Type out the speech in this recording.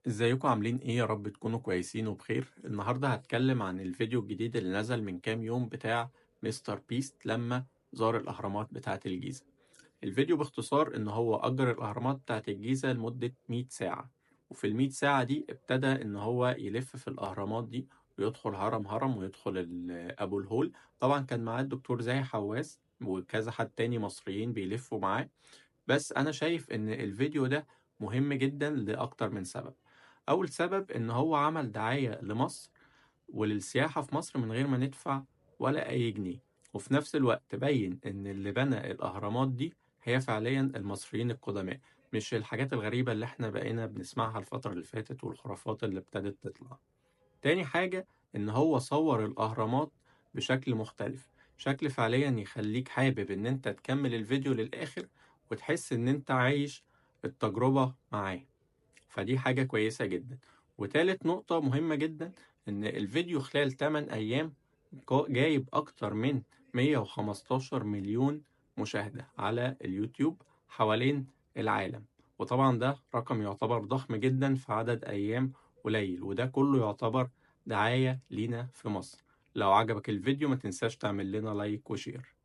ازيكم عاملين ايه؟ يا رب تكونوا كويسين وبخير. النهارده هتكلم عن الفيديو الجديد اللي نزل من كام يوم بتاع مستر بيست لما زار الاهرامات بتاعة الجيزة. الفيديو باختصار ان هو اجر الاهرامات بتاعة الجيزة لمدة 100 ساعة، وفي ال 100 ساعة دي ابتدى ان هو يلف في الاهرامات دي ويدخل هرم هرم ويدخل ابو الهول. طبعا كان معاه الدكتور زاهي حواس وكذا حد تاني مصريين بيلفوا معاه. بس أنا شايف إن الفيديو ده مهم جدًا لأكتر من سبب. أول سبب إن هو عمل دعاية لمصر وللسياحة في مصر من غير ما ندفع ولا أي جنيه، وفي نفس الوقت بيّن إن اللي بنى الأهرامات دي هي فعليًا المصريين القدماء، مش الحاجات الغريبة اللي إحنا بقينا بنسمعها الفترة اللي فاتت والخرافات اللي ابتدت تطلع. تاني حاجة إن هو صور الأهرامات بشكل مختلف، شكل فعليا يخليك حابب إن أنت تكمل الفيديو للآخر وتحس إن أنت عايش التجربة معاه. فدي حاجة كويسة جدا. وتالت نقطة مهمة جدا، إن الفيديو خلال 8 أيام جايب أكتر من 115 مليون مشاهدة على اليوتيوب حوالين العالم. وطبعا ده رقم يعتبر ضخم جدا في عدد أيام قليل، وده كله يعتبر دعاية لينا في مصر. لو عجبك الفيديو ما تنساش تعمل لنا لايك وشير.